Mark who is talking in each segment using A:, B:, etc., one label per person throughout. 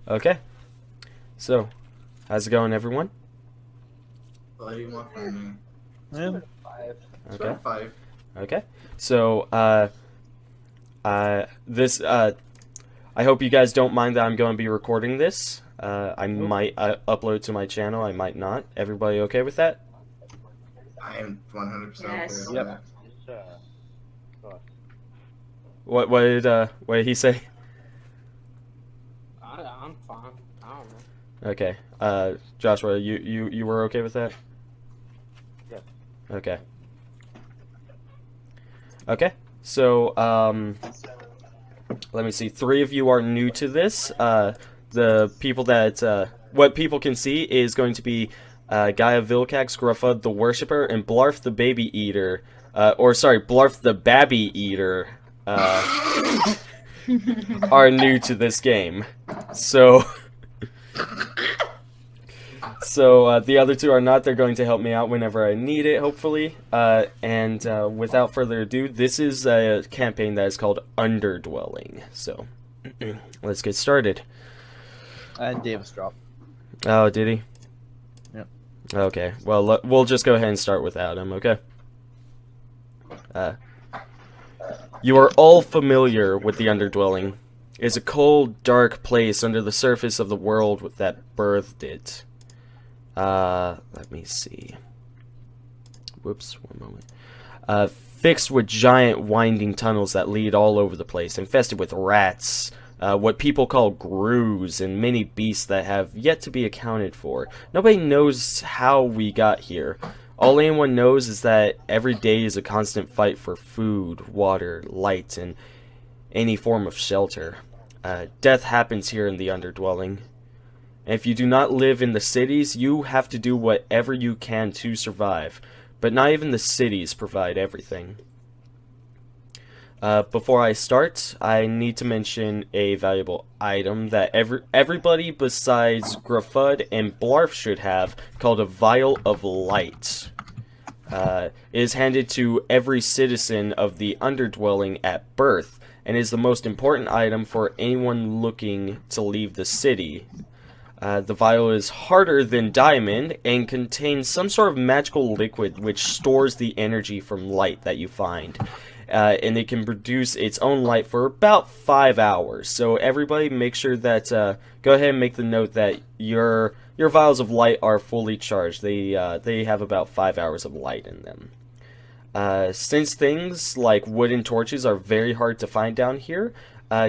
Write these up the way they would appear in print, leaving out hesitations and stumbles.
A: Okay. So, how's it going, everyone?
B: What do you want from me?
C: Yeah.
A: Okay.
B: 5.
A: Okay. So, I hope you guys don't mind that I'm going to be recording this. I might upload to my channel. I might not. Everybody okay with that?
B: I am 100%
D: Yes.
B: okay with that.
A: What did he say?
C: I'm fine. I don't know.
A: Okay. Joshua, you were okay with that?
C: Yeah.
A: Okay. Okay. So, let me see. 3 of you are new to this. The people that, what people can see is going to be Gaia, Vilcax, Gruffudd the Worshipper, and Blarf the Baby Eater. Blarf the Babby Eater, are new to this game. So, the other 2 are not. They're going to help me out whenever I need it, hopefully. Without further ado, this is a campaign that is called Underdwelling. So, let's get started.
C: And Davis dropped.
A: Oh, did he?
C: Yep.
A: Okay, well, we'll just go ahead and start without him, okay? You are all familiar with the Underdwelling. It is a cold, dark place under the surface of the world that birthed it. Let me see. Whoops, one moment. Fixed with giant winding tunnels that lead all over the place, infested with rats, what people call grus, and many beasts that have yet to be accounted for. Nobody knows how we got here. All anyone knows is that every day is a constant fight for food, water, light, and any form of shelter. Death happens here in the Underdwelling. And if you do not live in the cities, you have to do whatever you can to survive. But not even the cities provide everything. Before I start, I need to mention a valuable item that everybody besides Gruffudd and Blarf should have, called a Vial of Light. It is handed to every citizen of the Underdwelling at birth, and is the most important item for anyone looking to leave the city. The vial is harder than diamond and contains some sort of magical liquid which stores the energy from light that you find. And it can produce its own light for about 5 hours. So everybody make sure that, go ahead and make the note that your vials of light are fully charged. They have about 5 hours of light in them. Since things like wooden torches are very hard to find down here,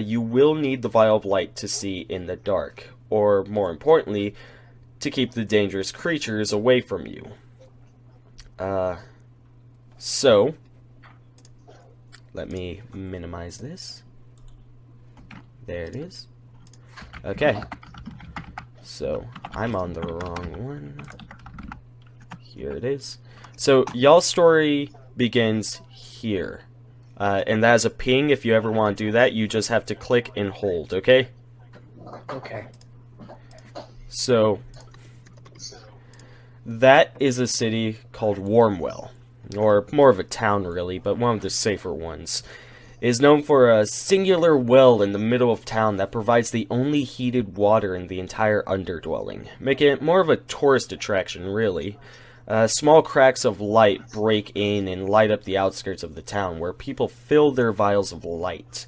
A: you will need the vial of light to see in the dark. Or, more importantly, to keep the dangerous creatures away from you. So, let me minimize this. There it is. Okay. So, I'm on the wrong one. Here it is. So, y'all's story begins here. And that is a ping. If you ever want to do that, you just have to click and hold, okay?
C: Okay.
A: So, that is a city called Warmwell, or more of a town really, but one of the safer ones. It is known for a singular well in the middle of town that provides the only heated water in the entire Underdwelling, making it more of a tourist attraction really. Small cracks of light break in and light up the outskirts of the town, where people fill their vials of light.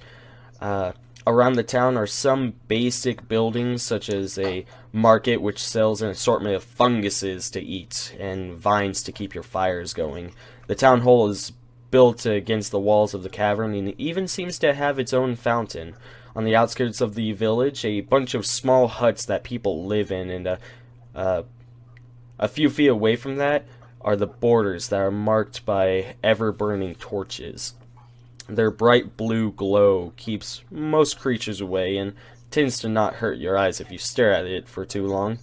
A: Around the town are some basic buildings, such as a market which sells an assortment of funguses to eat, and vines to keep your fires going. The town hall is built against the walls of the cavern, and it even seems to have its own fountain. On the outskirts of the village, a bunch of small huts that people live in, and a few feet away from that are the borders that are marked by ever-burning torches. Their bright blue glow keeps most creatures away and tends to not hurt your eyes if you stare at it for too long.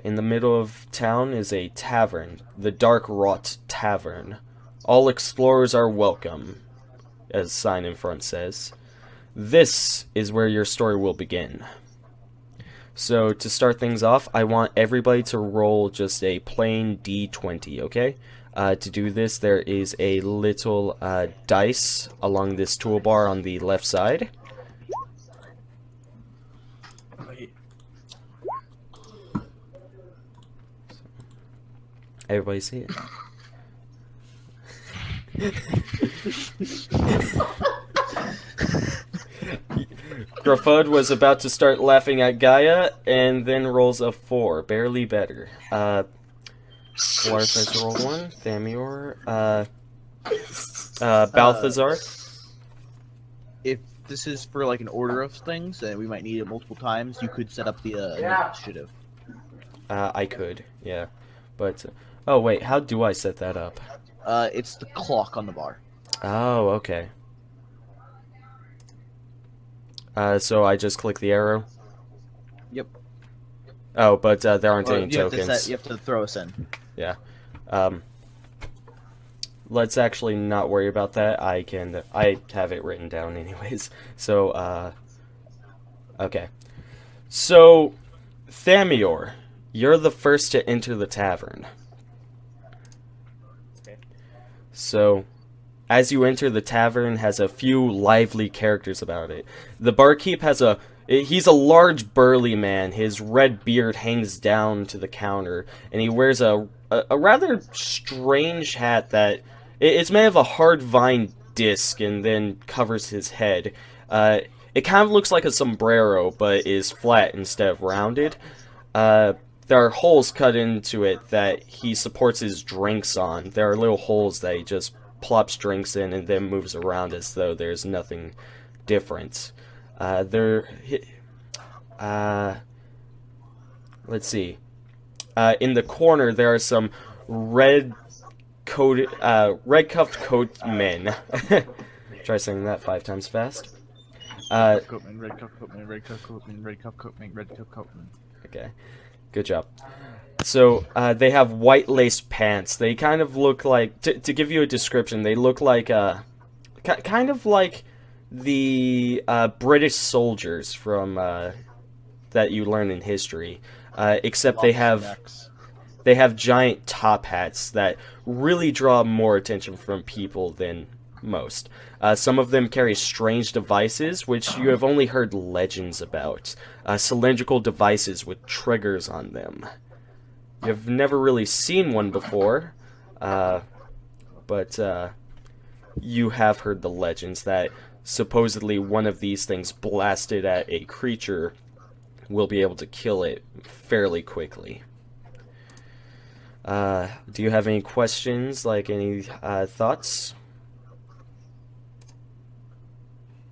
A: In the middle of town is a tavern, the Dark Wrought Tavern. All explorers are welcome, as the sign in front says. This is where your story will begin. So, to start things off, I want everybody to roll just a plain D20, okay? To do this, there is a little dice along this toolbar on the left side. Everybody see it. Gruffudd was about to start laughing at Gaia, and then rolls a 4, barely better. Blarf has rolled 1, Thamior, Balthazar.
C: If this is for like an order of things, and we might need it multiple times, you could set up the initiative.
A: I could, yeah. But, oh wait, how do I set that up?
C: It's the clock on the bar.
A: Oh, okay. So I just click the arrow?
C: Yep.
A: Oh, but there aren't any
C: You
A: tokens.
C: you have to throw us in.
A: Yeah. Let's actually not worry about that. I have it written down anyways. So, okay. So, Thamior, you're the first to enter the tavern.
C: Okay.
A: So, as you enter, the tavern has a few lively characters about it. The barkeep has he's a large burly man. His red beard hangs down to the counter, and he wears a rather strange hat that it's made of a hard vine disc and then covers his head. It kind of looks like a sombrero, but is flat instead of rounded. There are holes cut into it that he supports his drinks on. There are little holes that he just plops drinks in and then moves around as though there's nothing different. Let's see. In the corner, there are some red cuffed coat men. Try saying that 5 times fast.
C: Red cuff coatman, red cuff coatman, red cuff coatman, red cuff coatman, red cuff coatman.
A: Okay, good job. So, they have white lace pants. They kind of look like, to give you a description, they look like, kind of like the British soldiers from, that you learn in history. Except they have giant top hats that really draw more attention from people than most. Some of them carry strange devices, which you have only heard legends about. Cylindrical devices with triggers on them. You've never really seen one before, but you have heard the legends that supposedly one of these things blasted at a creature will be able to kill it fairly quickly. Do you have any questions, like any thoughts?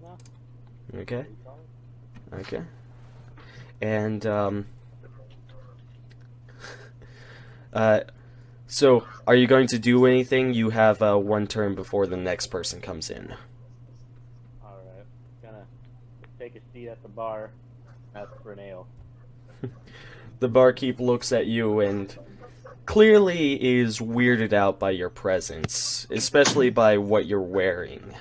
D: No.
A: Okay. Okay. And, so, are you going to do anything? You have 1 turn before the next person comes in.
D: Alright. Gonna take a seat at the bar, ask for an ale.
A: The barkeep looks at you and clearly is weirded out by your presence, especially by what you're wearing.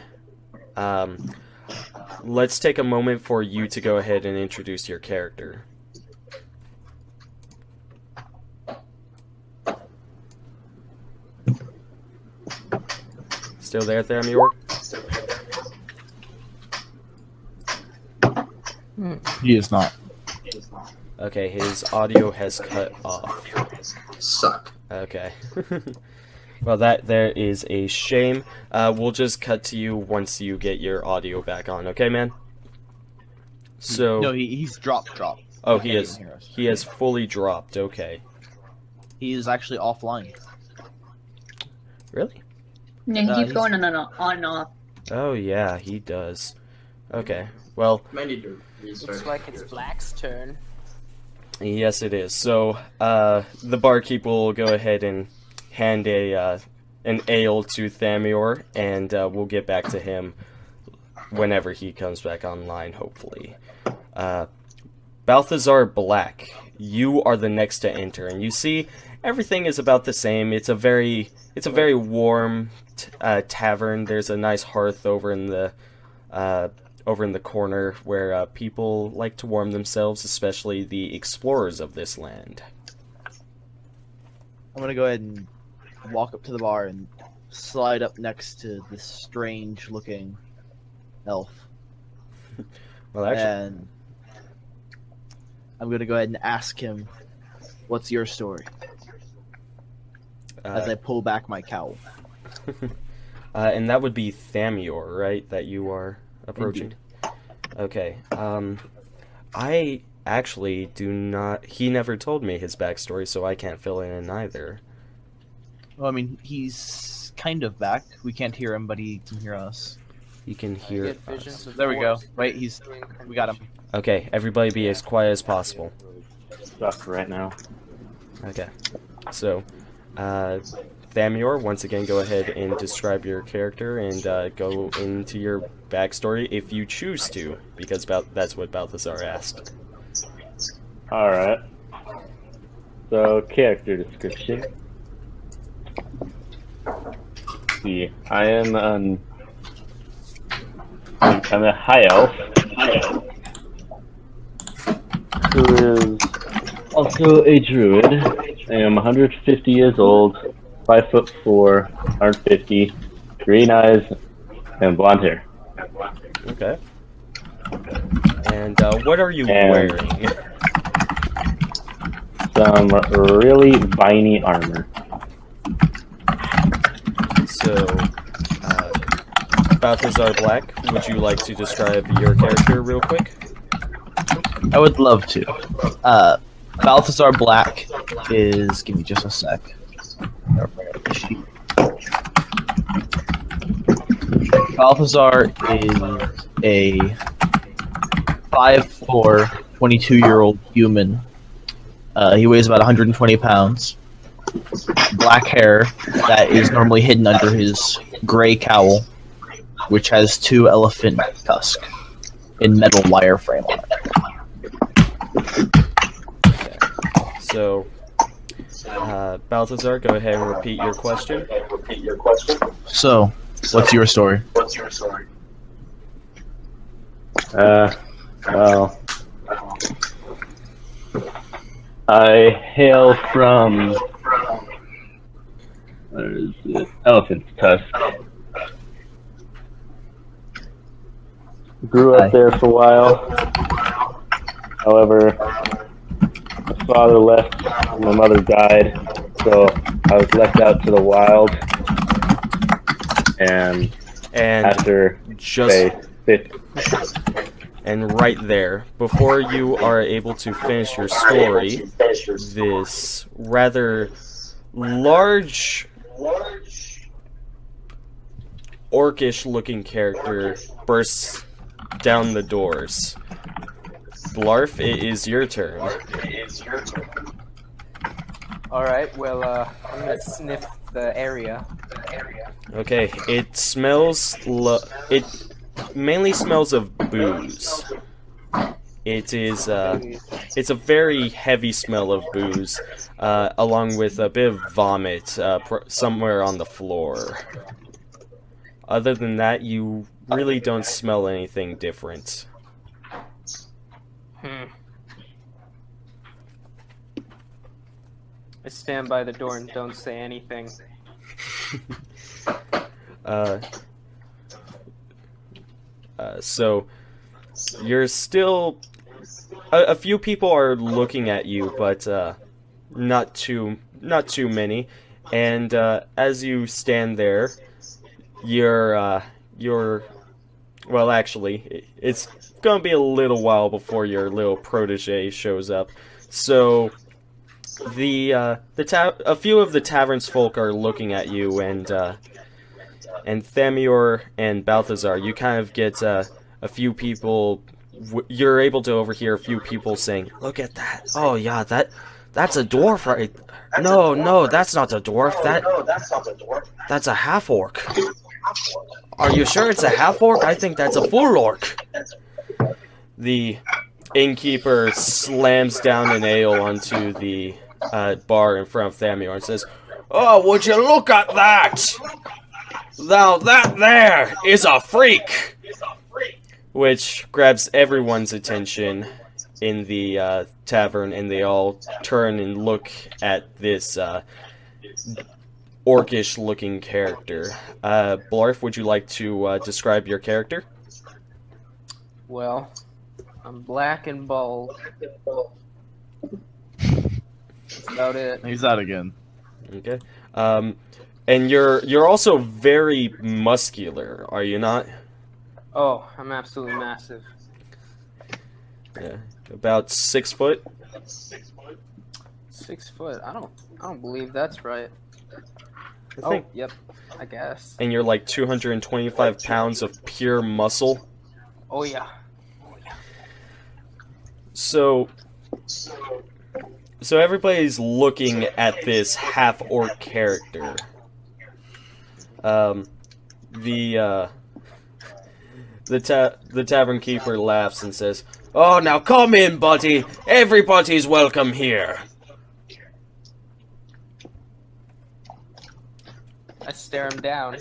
A: Let's take a moment for you to go ahead and introduce your character. Still there, Thamior?
C: He is not.
A: Okay, his audio has cut off.
B: Suck.
A: Okay. Well, there is a shame. We'll just cut to you once you get your audio back on, okay, man? So...
C: No, he's dropped.
A: Oh,
C: He
A: he
C: can't
A: is.
C: even hear us.
A: He has fully dropped, okay.
C: He is actually offline.
A: Really?
E: Yeah, he keeps
C: he's-
E: going on and off.
A: Oh, yeah, he does. Okay, well,
B: Might need to restart.
F: Looks like it's Black's turn.
A: yes it is. So, the barkeep will go ahead and hand an ale to Thamior, and we'll get back to him whenever he comes back online, hopefully. Balthazar Black, you are the next to enter, and you see everything is about the same. It's a very warm tavern. There's a nice hearth over in the corner where people like to warm themselves, especially the explorers of this land.
C: I'm gonna go ahead and walk up to the bar and slide up next to this strange-looking elf.
A: Well, actually,
C: And I'm gonna go ahead and ask him, "What's your story?" as I pull back my cowl.
A: And that would be Thamior, right? That you are approaching.
C: Indeed.
A: Okay. I actually do not. He never told me his backstory, so I can't fill it in either.
C: Well, I mean, he's kind of back. We can't hear him, but he can hear us.
A: You can hear
F: Get
A: us.
F: visions of
C: There we go.
F: force.
C: Right, we got him.
A: Okay, everybody be as quiet as possible.
D: Stuck right now.
A: Okay. So, Thamior, once again, go ahead and describe your character and go into your backstory if you choose to, because that's what Balthazar asked.
D: Alright. So, character description. Let's see, I'm a high elf who is also a druid. I am 150 years old, 5'4", 150, green eyes, and blonde hair.
A: Okay. And what are you
D: And-
A: wearing?
D: Some really viney armor.
A: So, Balthazar Black, would you like to describe your character real quick?
C: I would love to. Balthazar Black is. Give me just a sec. Balthazar is a 5'4", 22-year-old human. He weighs about 120 pounds. Black hair that is normally hidden under his gray cowl, which has 2 elephant tusks in metal wireframe on it.
A: So, Balthazar, go ahead and repeat your question.
C: So, what's your story?
D: Well, I hail from, where is it? Elephant's Tusk. Grew up there for a while. However, my father left, my mother died, so I was left out to the wild. And after,
A: just
D: say,
A: and right there, before you are able to finish your story, this rather large, orcish-looking character bursts down the doors. Blarf, it is your turn.
F: Alright, well, I'm gonna sniff the area.
A: Okay, it smells. It mainly smells of booze. It is. It's a very heavy smell of booze, along with a bit of vomit somewhere on the floor. Other than that, you really don't smell anything different.
F: I stand by the door and don't say anything.
A: So you're still. A few people are looking at you, but not too many. And as you stand there, you're well, actually, it's gonna be a little while before your little protege shows up. So a few of the tavern's folk are looking at you, and Thamior and Balthazar, you kind of get a few people. You're able to overhear a few people saying, "Look at that! Oh yeah, that's a dwarf, right? No, that's not a dwarf. That's a half orc. Are you sure it's a half orc? I think that's a full orc." The innkeeper slams down an ale onto the bar in front of Thamior and says, "Oh, would you look at that? Now that there is a freak!" Which grabs everyone's attention in the tavern, and they all turn and look at this orcish-looking character. Blarf, would you like to describe your character?
F: Well, I'm black and bald. That's about it.
C: He's out again.
A: Okay. And you're also very muscular, are you not?
F: Oh, I'm absolutely massive.
A: Yeah, about 6 foot.
F: 6 foot. I don't believe that's right.
A: I think.
F: Oh, yep. I guess.
A: And you're like 225 pounds of pure muscle.
F: Oh yeah. So
A: everybody's looking at this half-orc character. The tavern keeper laughs and says, "Oh, now come in, buddy. Everybody's welcome here."
F: I stare him down.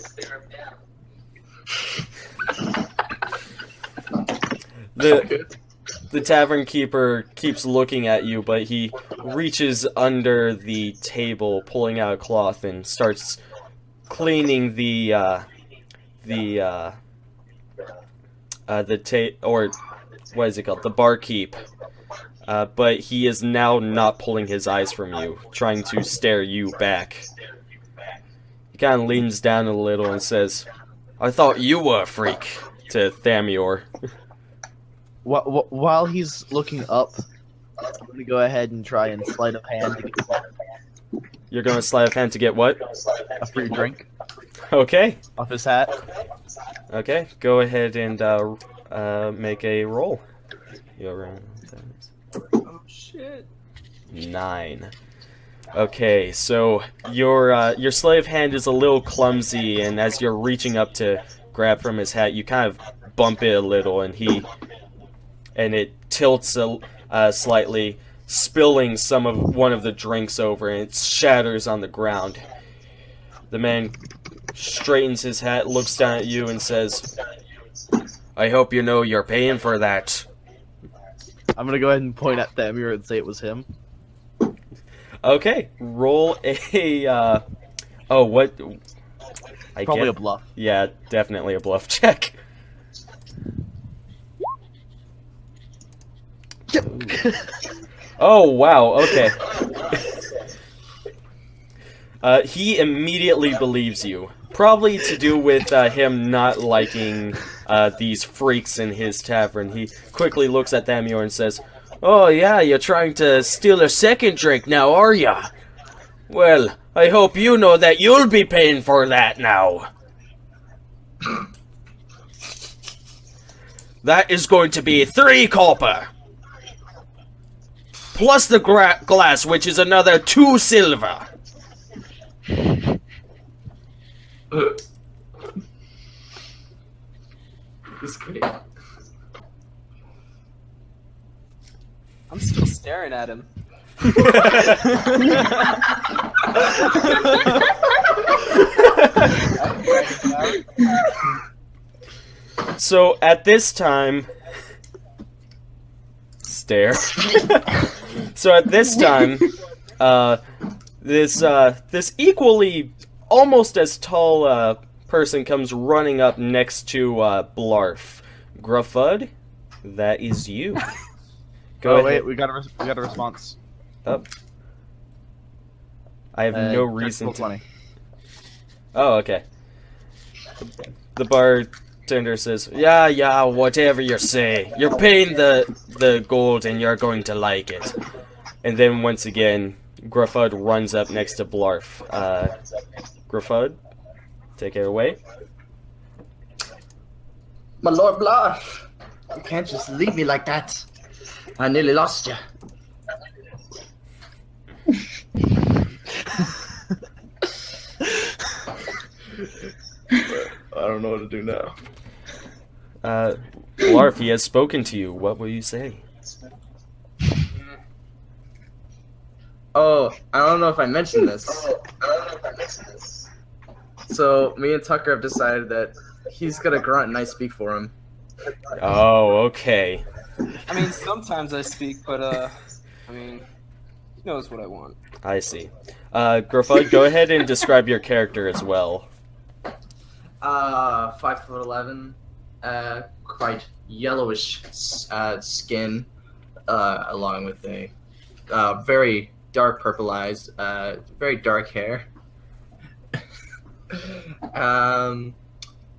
A: The tavern keeper keeps looking at you, but he reaches under the table, pulling out a cloth, and starts cleaning the barkeep. But he is now not pulling his eyes from you, trying to stare you back. He kind of leans down a little and says, "I thought you were a freak," to Thamior.
C: While he's looking up, I'm gonna go ahead and try and sleight of hand to get
A: You're going to sleight of hand to get what?
C: a free drink
A: Okay.
C: off his hat.
A: Okay, go ahead and make a roll.
F: Oh shit.
A: 9. Okay, so your sleight of hand is a little clumsy, and as you're reaching up to grab from his hat, you kind of bump it a little, and it tilts slightly, spilling one of the drinks over, and it shatters on the ground. The man straightens his hat, looks down at you, and says, "I hope you know you're paying for that."
C: I'm gonna go ahead and point at Thamior and say it was him.
A: Okay, roll a, oh, what?
C: Probably a bluff.
A: Yeah, definitely a bluff check. Oh, wow, okay. He immediately believes you. Probably to do with him not liking these freaks in his tavern. He quickly looks at Thamior and says, "Oh yeah, you're trying to steal a second drink now, are ya? Well, I hope you know that you'll be paying for that now. That is going to be 3 copper. Plus the glass, which is another 2 silver.
B: It's great.
F: I'm still staring at him.
A: So at this time, stare. So at this time, this equally almost as tall person comes running up next to Blarf. Gruffudd, that is you. Go ahead.
C: Wait, we got a response.
A: Oh. I have no reason to.
C: 20.
A: Oh, okay. The bartender says, "Yeah, whatever you say. You're paying the gold, and you're going to like it." And then once again, Gruffudd runs up next to Blarf. Gruffudd, take it away.
B: My Lord Blarf, you can't just leave me like that. I nearly lost you. I don't know what to do now.
A: Blarf, he has spoken to you. What will you say?
B: Oh, I don't know if I mentioned this. So, me and Tucker have decided that he's gonna grunt and I speak for him.
A: Oh, okay.
F: I mean, sometimes I speak, but I mean, he knows what I want.
A: I see. Gruffudd, go ahead and describe your character as well.
B: 5'11", quite yellowish skin, along with a very dark purple eyes, very dark hair.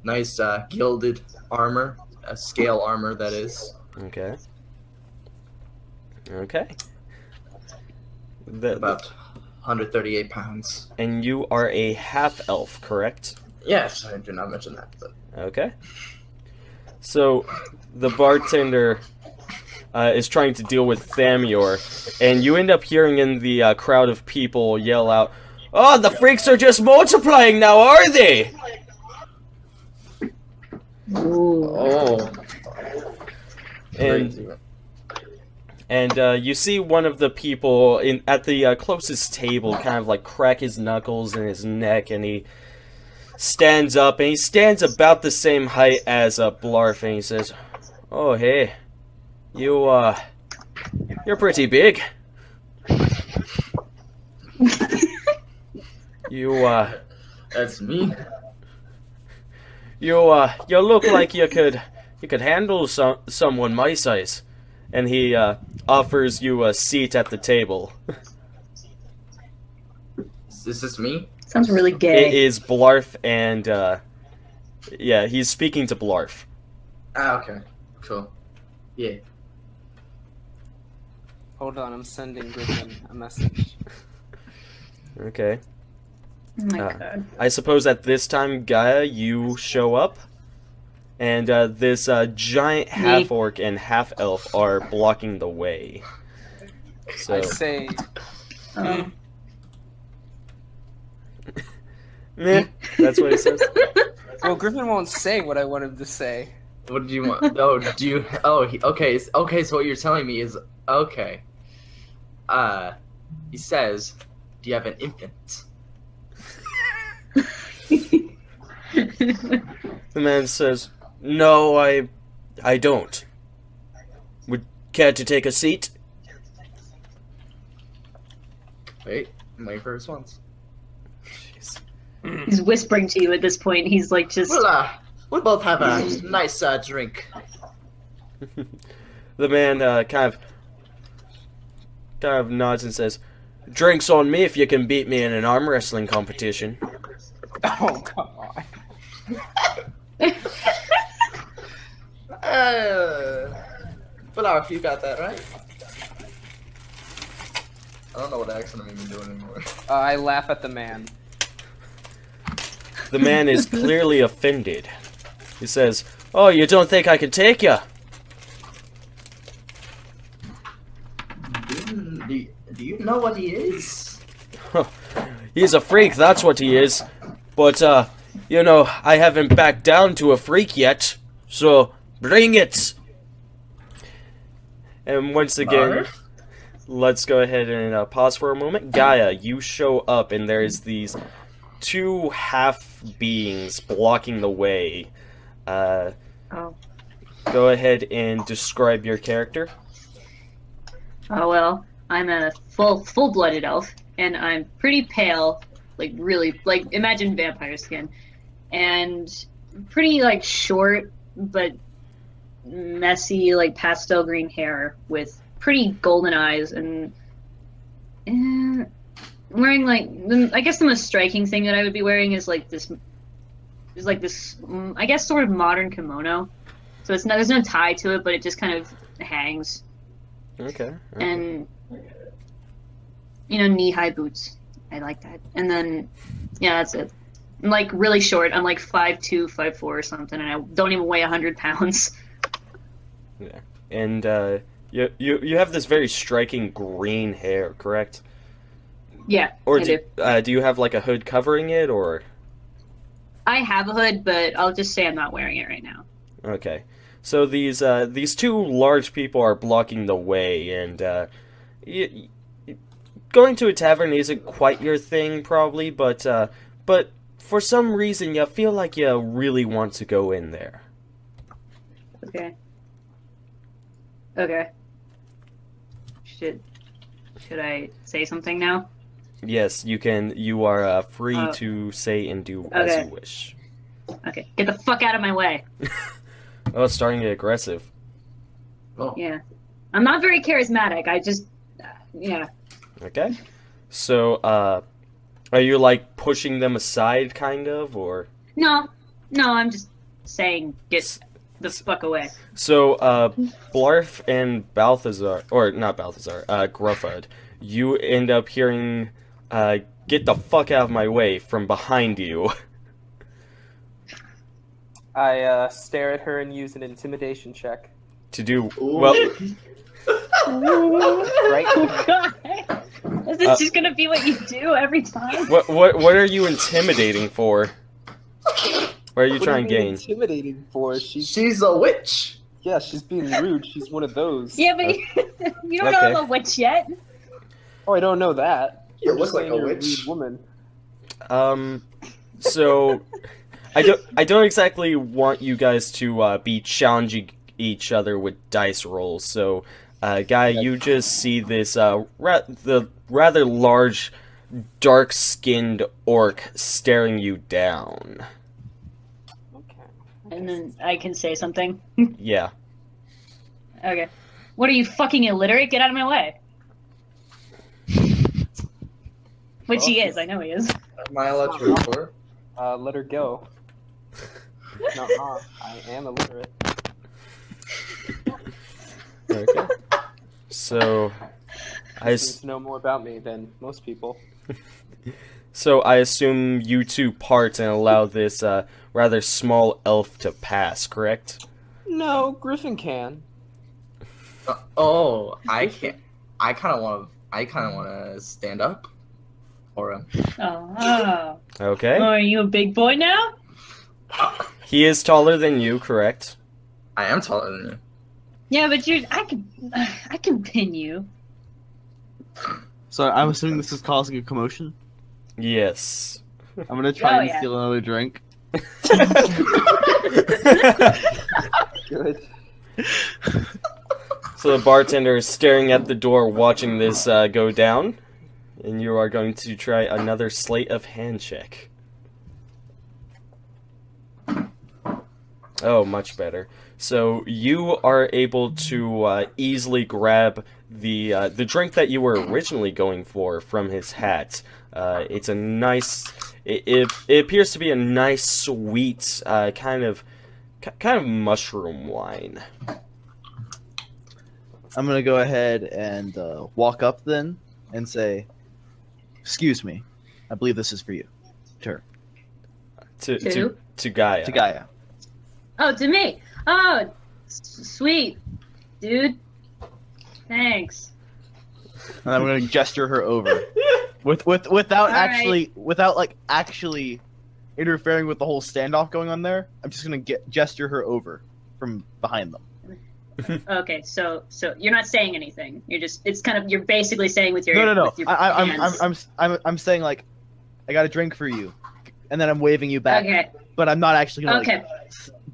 B: Nice gilded armor, scale armor that is.
A: Okay. Okay.
B: About 138 pounds.
A: And you are a half-elf, correct?
B: Yes, I did not mention that, but...
A: Okay. So, the bartender is trying to deal with Thamior, and you end up hearing in the crowd of people yell out, "Oh, the freaks are just multiplying now, are they?"
B: Oh.
A: And you see one of the people at the closest table kind of like crack his knuckles in his neck, and he stands up, and he stands about the same height as Blarf, and he says, "Oh, hey, you're pretty big.
B: That's me.
A: You look like you could handle someone my size." And he offers you a seat at the table.
B: Is this me?
E: Sounds really gay.
A: It is Blarf, and yeah, he's speaking to Blarf.
B: Ah, okay. Cool. Yeah.
F: Hold on, I'm sending Griffin a message.
A: Okay.
E: Oh my god.
A: I suppose at this time, Gaia, you show up, and this giant half-orc and half-elf are blocking the way. So
F: I say,
E: Oh.
A: meh, that's what it says.
F: well, Griffin won't say what I want him to say.
B: What do you want? Oh, do you? Oh, okay. Okay, so what you're telling me is okay. He says, "Do you have an infant?"
A: The man says, "No, I don't. Would care to take a seat?"
B: Wait, I'm waiting for a response.
A: Jeez.
E: He's whispering to you at this point. He's like just.
B: We'll both have a nice drink.
A: The man kind of nods and says, "Drinks on me if you can beat me in an arm wrestling competition."
F: Oh, come on.
B: Blarf, you got that right. I don't know what accent I'm even doing anymore.
F: I laugh at the man.
A: The man is clearly offended. He says, "Oh, you don't think I can take you?"
B: Do you know what he is?
A: He's a freak, that's what he is. But, you know, I haven't backed down to a freak yet. So, bring it! And once again, let's go ahead and pause for a moment. Gaia, you show up, and there's these two half-beings blocking the way.
E: Oh.
A: Go ahead and describe your character.
E: Oh well, I'm a full-blooded elf, and I'm pretty pale, like really, like imagine vampire skin, and pretty like short but messy, like pastel green hair with pretty golden eyes, and wearing like I guess the most striking thing that I would be wearing is like this. Is like this, I guess, sort of modern kimono. So it's there's no tie to it, but it just kind of hangs.
A: Okay.
E: And knee-high boots. I like that. And then, yeah, that's it. I'm like really short. I'm like 5'2", 5'4", or something, and I don't even weigh 100 pounds.
A: Yeah. And you have this very striking green hair, correct?
E: Yeah,
A: Or
E: I do.
A: Do you have like a hood covering it, or?
E: I have a hood, but I'll just say I'm not wearing it right now.
A: Okay. So these two large people are blocking the way, and going to a tavern isn't quite your thing, probably, but for some reason you feel like you really want to go in there.
E: Okay. Okay. Should I say something now?
A: Yes, you can. You are free to say and do as
E: okay.
A: you wish.
E: Okay, get the fuck out of my way.
A: Oh, it's starting to get aggressive.
B: Oh.
E: Yeah. I'm not very charismatic. I just, yeah.
A: Okay. So, Are you like pushing them aside, kind of, or?
E: No, I'm just saying get the fuck away.
A: So, Blarf and Balthazar, or not Balthazar, Gruffudd, you end up hearing, get the fuck out of my way from behind you.
F: I stare at her and use an intimidation check.
A: To do, well,
F: Right?
E: Oh god! Is this just gonna be what you do every time?
A: what are you intimidating for? What are you
F: What
A: trying to
F: are you
A: gain?
F: intimidating for?
B: She's a witch.
F: Yeah, she's being rude. She's one of those.
E: Yeah, but you don't know
A: Okay.
E: I'm a witch yet.
F: Oh, I don't know that.
B: You
F: I'm
B: look
F: just
B: like
F: saying
B: a
F: you're
B: witch.
F: rude woman.
A: So, I don't exactly want you guys to, be challenging each other with dice rolls, so, Gaia, you just see this, the rather large, dark-skinned orc staring you down.
F: Okay.
E: And then I can say something.
A: Yeah.
E: Okay. What are you, fucking illiterate? Get out of my way. Which he is, I know he is.
B: Am I allowed to root for?
F: Let her go. No, I am illiterate.
A: Okay. So,
F: Seems to know more about me than most people.
A: So I assume you two part and allow this rather small elf to pass, correct?
F: No, Griffin can.
B: Oh, I can't. I kind of want to stand up for him.
E: Oh.
A: Okay.
E: Are you a big boy now?
A: He is taller than you, correct?
B: I am taller than you.
E: Yeah, but I can pin you.
C: So I'm assuming this is causing a commotion.
A: Yes.
C: I'm gonna try
E: Oh,
C: and
E: yeah.
C: steal another drink.
F: Good.
A: So the bartender is staring at the door watching this go down, and you are going to try another sleight of hand check. Oh, much better. So you are able to easily grab the drink that you were originally going for from his hat. It's a nice. It appears to be a nice, sweet kind of mushroom wine.
C: I'm gonna go ahead and walk up then and say, "Excuse me, I believe this is for you." To her.
A: To Gaia.
C: To Gaia.
E: Oh, to me. Oh, sweet, dude. Thanks.
C: And I'm gonna gesture her over, without actually interfering with the whole standoff going on there. I'm just gonna gesture her over from behind them.
E: Okay, so you're not saying anything. You're basically saying with your
C: No.
E: With your hands.
C: I'm saying like, I got a drink for you, and then I'm waving you back.
E: Okay.
C: But I'm not actually gonna
E: Okay.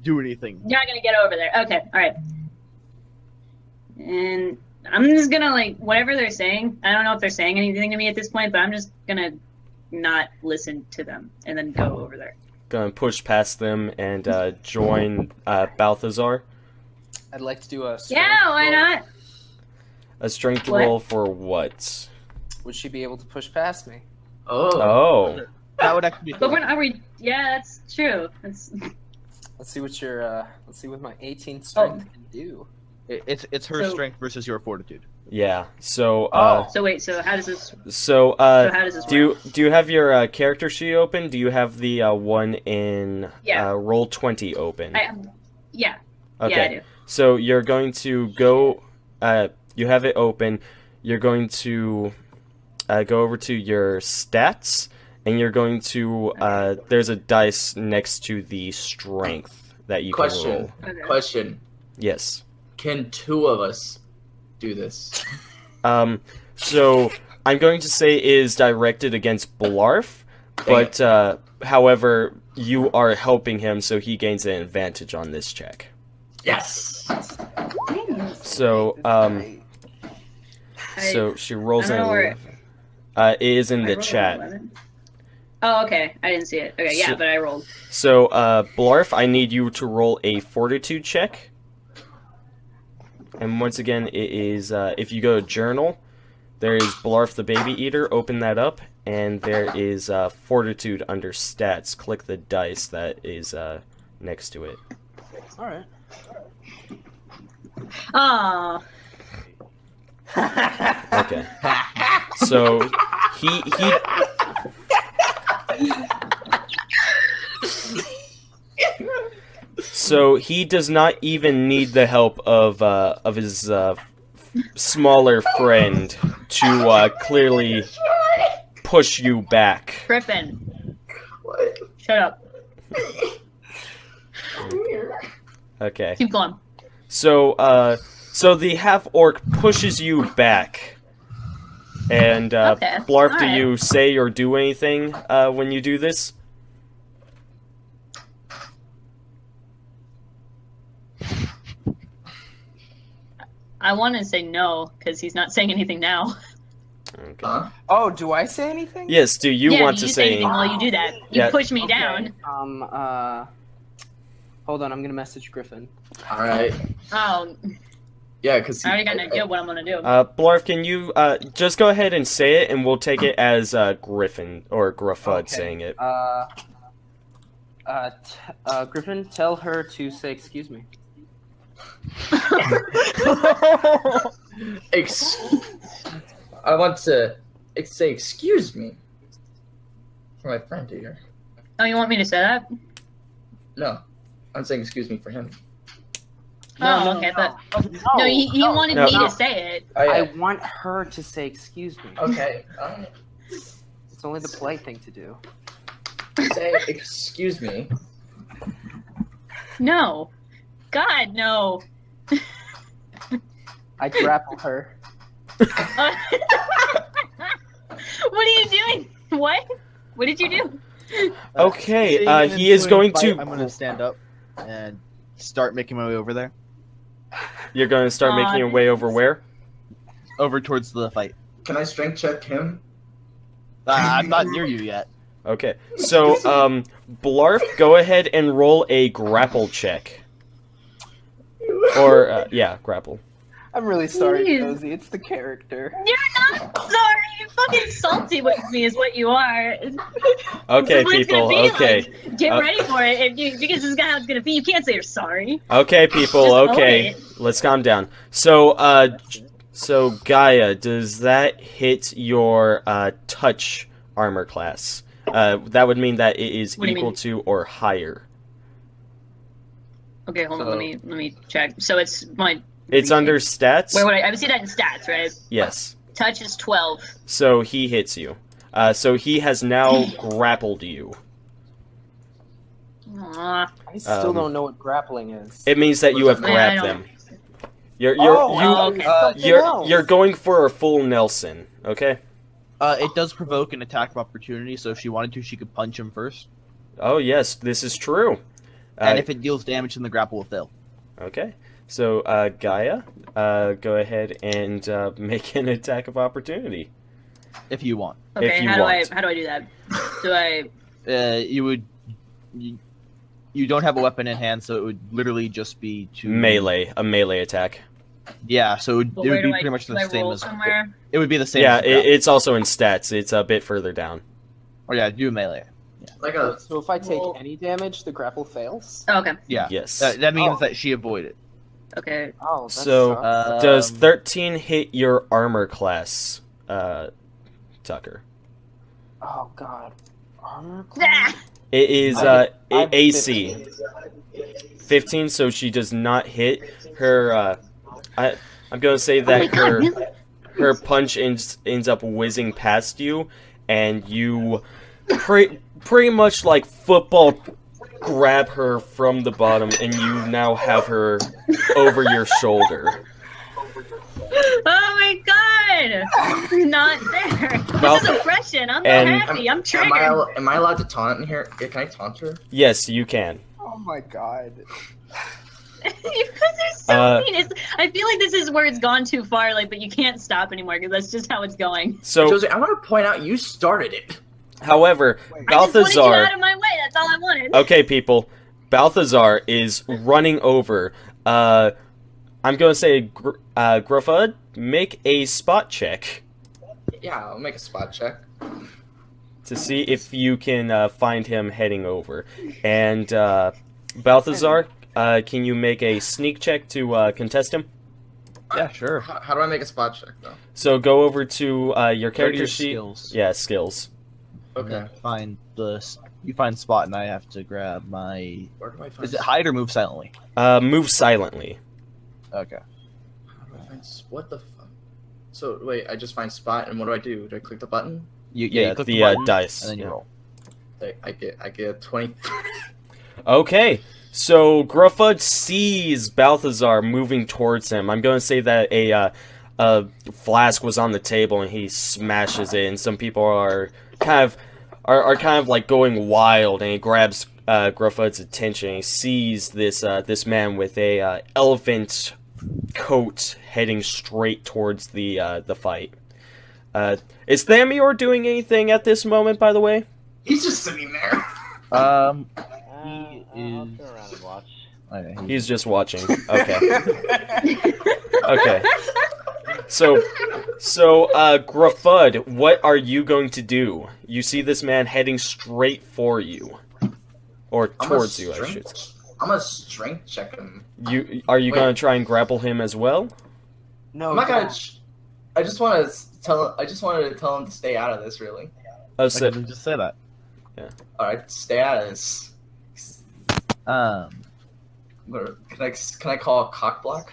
C: do anything.
E: You're not gonna get over there. Okay, all right. And I'm just gonna whatever they're saying. I don't know if they're saying anything to me at this point, but I'm just gonna not listen to them and then go over there.
A: Gonna push past them and join Balthazar.
F: I'd like to do a.
E: Yeah, why not?
A: A strength
E: What?
A: roll for what?
F: Would she be able to push past me?
B: Oh.
A: Oh.
C: That would actually be.
E: But we're not. Yeah, that's true. That's.
F: Let's see what your. Let's see what my 18 strength can do.
C: It's her
E: So-
C: strength versus your fortitude.
A: Yeah. So.
E: So wait. So how does this?
A: So.
E: So how does this work?
A: Do you have your character sheet open? Do you have the one in
E: Yeah.
A: roll 20 open?
E: Yeah.
A: Okay.
E: Yeah, I do.
A: So you're going to go. You have it open. You're going to go over to your stats, and you're going to. There's a dice next to the strength that you can roll.
E: Okay.
B: Question.
A: Yes.
B: Can two of us do this?
A: So I'm going to say it is directed against Blarf, but however, you are helping him, so he gains an advantage on this check.
B: Yes.
A: So so she rolls
E: I
A: an
E: don't know where
A: 11. It is in
E: I
A: the
E: rolled an
A: chat.
E: 11. Oh, okay. I didn't see it. Okay, yeah,
A: So-
E: but I rolled.
A: So Blarf, I need you to roll a fortitude check. And once again, it is if you go to journal, there is Blarf the Baby Eater. Open that up, and there is Fortitude under stats. Click the dice that is next to it.
F: All right.
E: Ah.
A: Okay. So he so he does not even need the help of his smaller friend to clearly push you back.
E: Griffin,
B: What?
E: shut up.
A: Okay.
E: Keep going.
A: So so the half orc pushes you back. And
E: Okay,
A: Blarf, do
E: alright.
A: you say or do anything when you do this?
E: I want to say no because he's not saying anything now.
A: Okay.
B: Huh?
F: Oh, do I say anything?
A: Yes, do you
E: yeah,
A: want
E: do
A: to
E: you
A: say
E: anything while you do that? You
A: Yeah.
E: push me
F: Okay,
E: down.
F: Hold on, I'm gonna message Griffin.
B: All right.
E: Oh,
B: Yeah, because
E: I already got an idea what I'm gonna do.
A: Blarf, can you just go ahead and say it, and we'll take it as Griffin or Gruffudd
F: Okay.
A: saying it.
F: Griffin, tell her to say excuse me.
B: I want to say excuse me for my friend here.
E: Oh, you want me to say that?
B: No, I'm saying excuse me for him.
E: Oh, okay. But no, he wanted
A: No.
E: me
A: No.
E: to say it.
B: Oh, yeah.
F: I want her to say excuse me.
B: Okay.
F: It's only the polite thing to do.
B: Say excuse me.
E: No, God, no.
F: I grapple her.
E: What are you doing? What? What did you do?
A: Okay,
G: Seeing an
A: he is
G: ensuing
A: going to-
G: fight, I'm gonna stand up and start making my way over there,
A: You're going to start making your way over where?
G: over towards the fight.
B: Can I strength check him?
G: I'm not near you yet.
A: Okay, so, Blarf, go ahead and roll a grapple check. Or, yeah, grapple.
F: I'm really sorry,
E: Please.
F: Cozy. It's the character.
E: You're not sorry. You're fucking salty with me, is what you are.
A: Okay,
E: This is what it's
A: people,
E: gonna be
A: okay.
E: like. Get ready for it. Because this is how it's gonna be. You can't say you're sorry.
A: Okay, people,
E: Just own
A: okay.
E: it.
A: Let's calm down. So, so Gaia, does that hit your, touch armor class? That would mean that it is
E: What do you
A: equal
E: mean?
A: to or higher.
E: Okay, hold on.
G: So-
E: Let me check. So it's my.
A: It's under stats?
E: Where would I would see that in stats, right?
A: Yes.
E: Touch is 12.
A: So he hits you. So he has now grappled you.
E: Aw.
F: I still
A: Um,
F: don't know what grappling is.
A: It means that you have
B: Yeah, I
A: grabbed
E: don't-
A: them. You're
E: okay.
A: you're going for a full Nelson, okay?
G: It does provoke an attack of opportunity, so if she wanted to, she could punch him first.
A: Oh yes, this is true.
G: And if it deals damage, then the grapple will fail.
A: Okay. So Gaia, go ahead and make an attack of opportunity.
G: If you want.
E: Okay,
A: you
E: how do
A: want.
E: I do that? Do I
G: You don't have a weapon in hand, so it would literally just be to
A: A melee attack.
G: Yeah, so it
E: but
G: would
E: where
G: be
E: do I
G: pretty much
E: do
G: the
E: I
G: same
E: roll
G: as
E: somewhere?
G: it would be the same.
A: Yeah,
G: as the grapple.
A: it's also in stats. It's a bit further down.
G: Oh yeah, do a melee.
B: Like a
F: So if I take
E: Well-
F: any damage, the grapple fails?
E: Oh, okay.
G: Yeah.
A: Yes.
G: That means
F: Oh.
G: that she avoided.
E: Okay.
F: Oh, that
A: So,
F: sucks.
A: Does 13 hit your armor class, Tucker?
F: Oh god. Armor
E: Ah!
F: class?
A: It is
F: I'm
A: AC
F: 15.
A: 15, so she does not hit her. I'm gonna say
E: Oh my
A: that
E: God, really?
A: her punch ends up whizzing past you, and you pretty much like football grab her from the bottom, and you now have her over your shoulder.
E: Oh my god! Not there.
A: Well,
E: This is oppression. I'm not
A: and-
E: happy. I'm
B: am
E: triggered.
B: am I allowed to taunt in here? Yeah, can I taunt her?
A: Yes, you can.
F: Oh my god.
E: You guys are so mean. I feel like this is where it's gone too far, like, but you can't stop anymore because that's just how it's going.
A: So,
B: Josie, I want to point out you started it.
A: however,
E: I just wanted to get
A: Balthazar.
E: out of my way. That's all I wanted.
A: Okay, people. Balthazar is running over. I'm going to say, Gruffudd, make a spot check.
B: Yeah, I'll make a spot check.
A: to see if you can find him heading over. And Balthazar, can you make a sneak check to contest him?
G: Yeah, sure.
B: How do I make a spot check though?
A: So go over to your character
G: your
A: sheet.
G: skills.
A: Yeah, skills.
B: Okay.
G: You find spot, and I have to grab my.
B: Where do I find?
G: Is it hide or move silently?
A: Move silently.
G: Okay.
B: How do I find? What the fuck? So wait, I just find spot, and what do? Do I click the button?
G: You
A: Yeah,
G: click
A: the
G: button,
A: dice.
G: and then you
A: Yeah.
G: roll.
B: I get 20.
A: Okay, so Gruffudd sees Balthazar moving towards him. I'm going to say that a flask was on the table and he smashes it, and some people are kind of like going wild, and he grabs Gruffudd's attention. He sees this man with a elephant coat heading straight towards the fight. Is Thamior doing anything at this moment, by the way?
B: He's just sitting there.
G: He
D: I'll
G: is.
D: turn around and watch.
G: Okay,
A: He's just watching. Okay. Okay. So, Gruffudd, what are you going to do? You see this man heading straight for you, or towards you, I should say.
B: I'm gonna strength check him.
A: Are you
B: Wait.
A: going to try and grapple him as well?
F: No,
B: I'm not gonna.
F: don't.
B: I just want to tell. I just wanted to tell him to stay out of this. Really.
A: Oh,
G: I
A: so,
G: can just say that.
B: All right, stay out of this. Can I call cock block?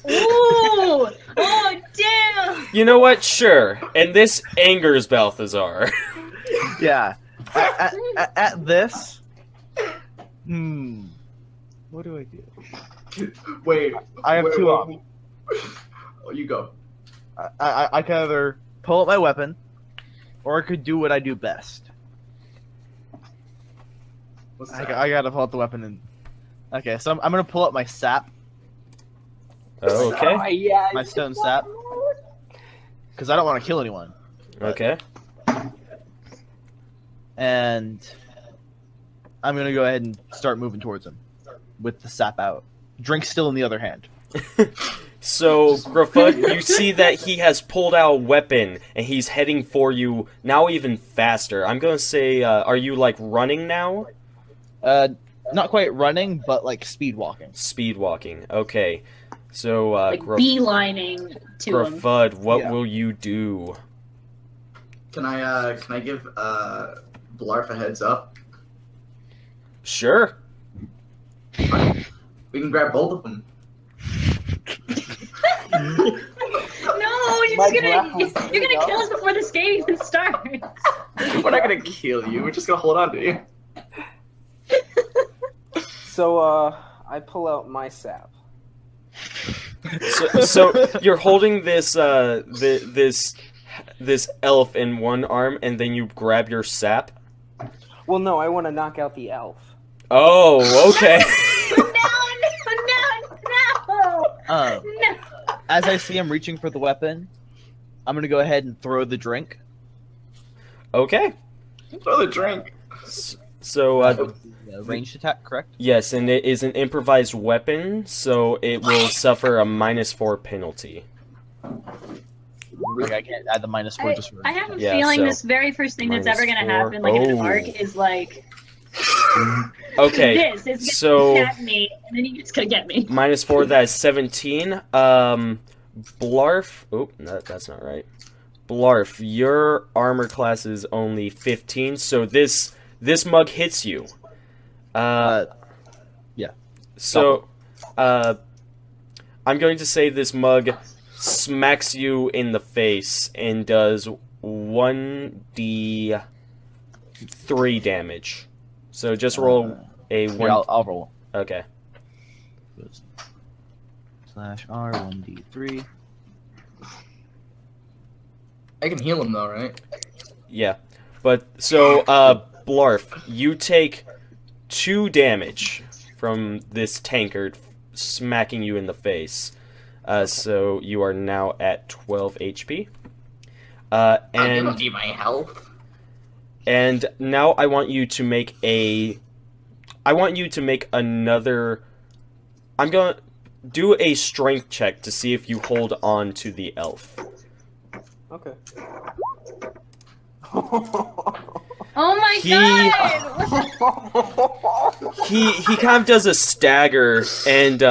E: Ooh! Oh, damn!
A: you know what? Sure. And this angers Balthazar.
G: Yeah. At this. What do I do?
B: Wait.
G: I have two options.
B: Oh, you go.
G: I can either pull out my weapon, or I could do what I do best.
B: What's
G: I,
B: that?
G: I gotta pull out the weapon and. Okay, so I'm gonna pull out my sap,
A: Okay.
F: Yeah.
G: my stone sap, because I don't want to kill anyone.
A: Okay.
G: And I'm gonna go ahead and start moving towards him with the sap out. Drink still in the other hand.
A: So, Gruffudd, you see that he has pulled out a weapon, and he's heading for you now even faster. I'm going to say, are you, like, running now?
G: Not quite running, but like speed walking.
A: Speed walking. Okay. So,
E: Like beelining to him.
A: Gruffudd, what
G: Yeah.
A: will you do?
B: Can I give Blarf a heads up?
A: Sure.
B: We can grab both of them.
E: No, you're
F: My
E: just gonna
F: breath
E: you're
F: was
E: gonna kill us before this game even starts.
B: We're not gonna kill you. We're just gonna hold on to you.
F: So, I pull out my sap.
A: So you're holding this this elf in one arm, and then you grab your sap.
F: Well, no, I want to knock out the elf.
A: Oh, okay.
E: No.
G: As I see him reaching for the weapon, I'm gonna go ahead and throw the drink.
A: Okay.
B: Throw the drink.
A: So,
G: Ranged attack, correct?
A: yes, and it is an improvised weapon, so it will suffer a -4 penalty.
G: Like I can't add the -4 just for.
E: I have a
A: Yeah,
E: feeling
A: so
E: this very first thing that's ever gonna
A: -4.
E: happen, like in an
A: Oh.
E: arc, is like
A: Okay,
E: this. It's gonna
A: so
E: stab me, and then he's gonna get me.
A: -4, that is 17. Blarf. Oh, no, that's not right. Blarf, your armor class is only 15, so this mug hits you.
G: Yeah.
A: So, I'm going to say this mug smacks you in the face and does 1d3 damage. So just roll a
G: Here,
A: 1.
G: I'll roll.
A: Okay.
G: /R 1d3.
B: I can heal him though, right?
A: Yeah. But, so, Blarf, you take 2 damage from this tankard smacking you in the face. So you are now at 12 HP.
B: I
A: And
B: don't need my health.
A: And now I want you to make another. I'm gonna do a strength check to see if you hold on to the elf.
F: Okay.
E: Oh my
A: He-
E: god!
A: He kind of does a stagger, and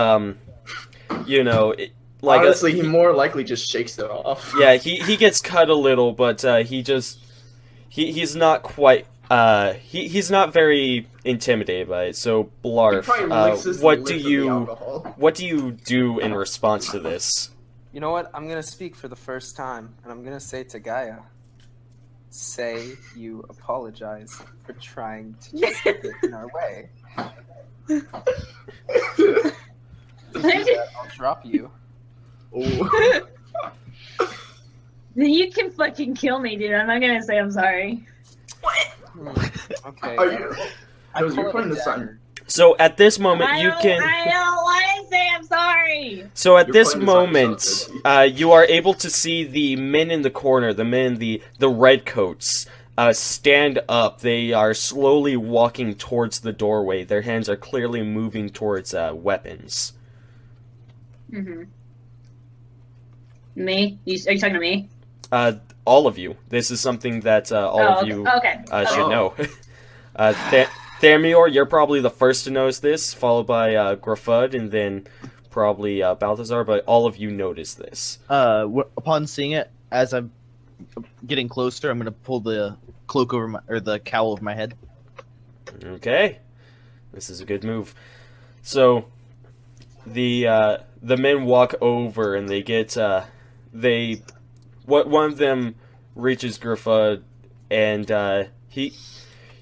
A: you know,
B: Honestly, he more likely just shakes it off.
A: yeah, he gets cut a little, but he's not quite he's not very intimidated by it. So
B: He probably licks
A: Blarf,
B: his
A: what
B: lip
A: do
B: with the
A: you
B: alcohol.
A: do in response to this?
F: You know what? I'm gonna speak for the first time, and I'm gonna say to Gaia, say you apologize for trying to just get in our way. I'll drop you.
B: Oh.
E: You can fucking kill me, dude. I'm not gonna say I'm sorry.
F: Okay.
B: Are you?
F: I
B: You're
F: pull out
B: putting
F: a
B: this on.
F: dagger.
A: So at this moment,
E: I
A: you
E: don't
A: can.
E: want to say I'm sorry.
A: So at
B: You're
A: this
B: playing this on
A: moment,
B: yourself,
A: you are able to see the men in the corner, the men in the redcoats, stand up. They are slowly walking towards the doorway. Their hands are clearly moving towards weapons.
E: Mm-hmm. Me? Are you talking to me?
A: All of you. This is something that all of you
E: Okay.
A: should
B: Oh.
A: know. Thamior, you're probably the first to notice this, followed by Gruffudd, and then probably Balthazar, but all of you notice this.
G: Upon seeing it, as I'm getting closer, I'm gonna pull the cloak over the cowl over my head.
A: Okay. This is a good move. So, the men walk over, and they get, one of them reaches Gruffudd, and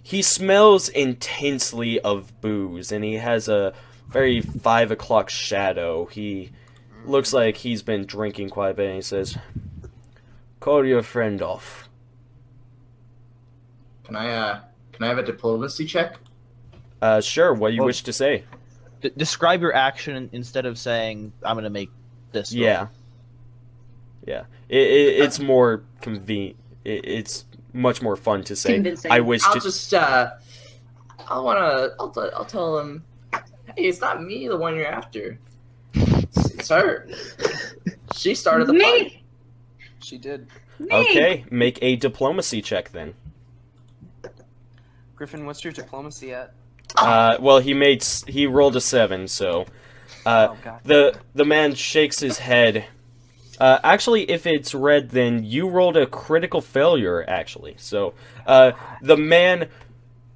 A: he smells intensely of booze, and he has a very 5 o'clock shadow. He looks like he's been drinking quite a bit, and he says, "Call your friend off."
B: Can I have a diplomacy check?
A: Sure, what do you
G: Well-
A: wish to say?
G: Describe your action instead of saying, I'm gonna make this. roll."
A: Yeah. Yeah. It's more convenient. It's much more fun to say,
E: Convincing.
A: I wish
B: I'll
A: to...
B: just I'll tell him, hey, it's not me the one you're after. It's her. She started the fight.
E: Me.
F: She did.
E: Me.
A: Okay, make a diplomacy check then.
F: Griffin, what's your diplomacy at?
A: Well, he rolled a 7, so...
F: Oh, God.
A: The man shakes his head. Actually, if it's red, then you rolled a critical failure, actually. So, the man